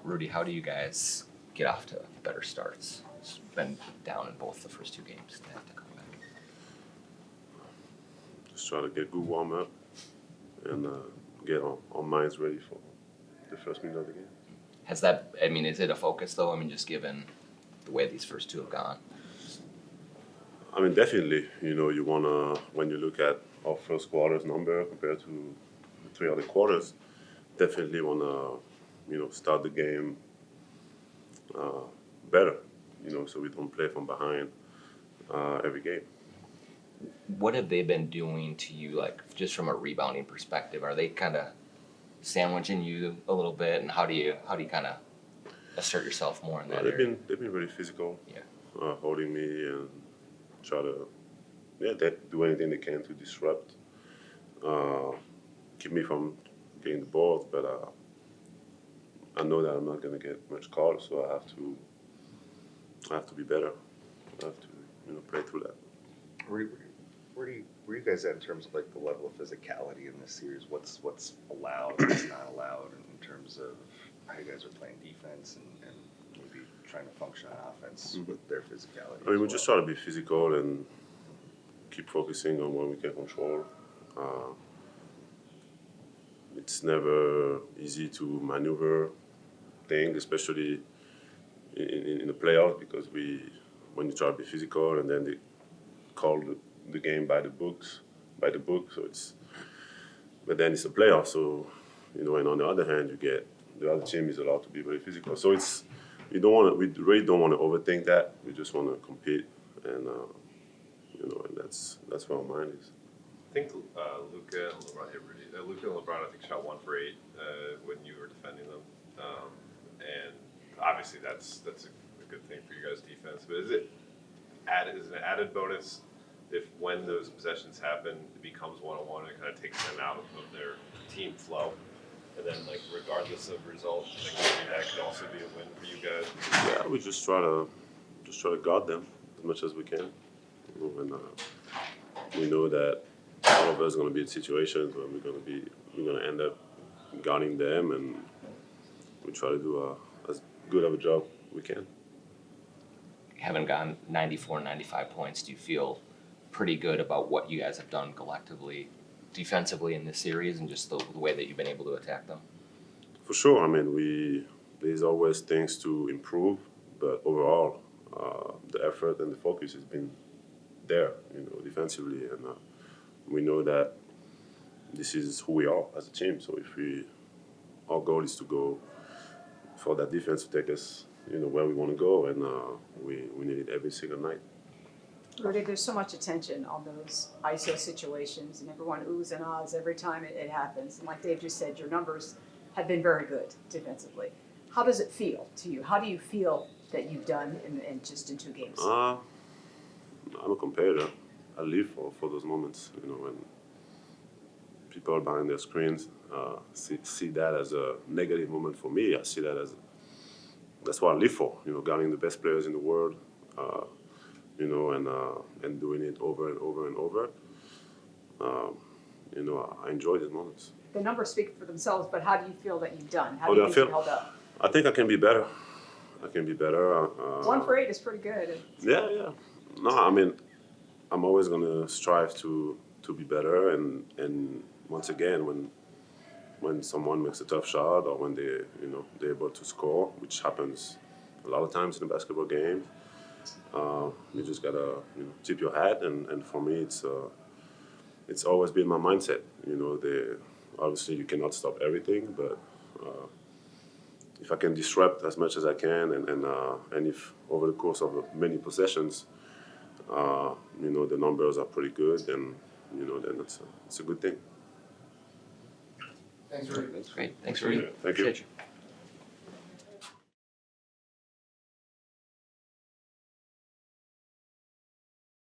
Rudy, how do you guys get off to better starts? It's been down in both the first two games. They have to come back. Just try to get good warm up and get our minds ready for the first minute of the game. Has that, I mean, is it a focus though? I mean, just given the way these first two have gone. I mean, definitely, you want to, when you look at our first quarter's number compared to the three other quarters, definitely want to, start the game better, so we don't play from behind every game. What have they been doing to you, like, just from a rebounding perspective? Are they kind of sandwiching you a little bit, and how do you kind of assert yourself more in that area? They've been really physical, Yeah. holding me and try to do anything they can to disrupt, keep me from getting the balls. But I know that I'm not going to get much calls, so I have to be better. I have to play through that. Where you guys at in terms of like the level of physicality in this series? What's allowed, what's not allowed in terms of how you guys are playing defense and maybe trying to function on offense with their physicality? I mean, we just try to be physical and keep focusing on what we can control. It's never easy to maneuver things, especially in the playoffs, because when you try to be physical and then they call the game by the book, so but then it's a playoff, so and on the other hand, you get the other team is allowed to be very physical. So we really don't want to overthink that. We just want to compete, and and that's where our mind is. I think Luka and LeBron, I think, shot 1 for 8 when you were defending them, and obviously that's a good thing for you guys' defense. But is it an added bonus if when those possessions happen, it becomes 1-on-1 and it kind of takes them out of their team flow? And then, like, regardless of result, that could also be a win for you guys. Yeah, we just try to guard them as much as we can. And we know that all of us are going to be in situations where we're going to end up guarding them, and we try to do as good of a job we can. Having gone 94, 95 points, do you feel pretty good about what you guys have done collectively, defensively in this series, and just the way that you've been able to attack them? For sure. I mean, there's always things to improve, but overall, the effort and the focus has been there, defensively, and we know that this is who we are as a team. So our goal is to go for that defense to take us, where we want to go, and we need it every single night. Rudy, there's so much attention on those ISO situations, and everyone oohs and ahs every time it happens. And like Dave just said, your numbers have been very good defensively. How does it feel to you? How do you feel that you've done in just in 2 games? I'm a competitor. I live for those moments, when people behind their screens see that as a negative moment for me. I see that that's what I live for, guarding the best players in the world, and doing it over and over and over. I enjoy these moments. The numbers speak for themselves, but how do you feel that you've done? How do you think you've held up? I think I can be better. 1 for 8 is pretty good. Yeah. No, I mean, I'm always gonna strive to be better, and once again, when someone makes a tough shot or when they're able to score, which happens a lot of times in a basketball game, you just gotta tip your hat, and for me it's always been my mindset. Obviously you cannot stop everything, but if I can disrupt as much as I can, and if over the course of many possessions, the numbers are pretty good, then it's a good thing. Thanks, Rudy. That's great. Thanks, Rudy. Thank you. Appreciate you.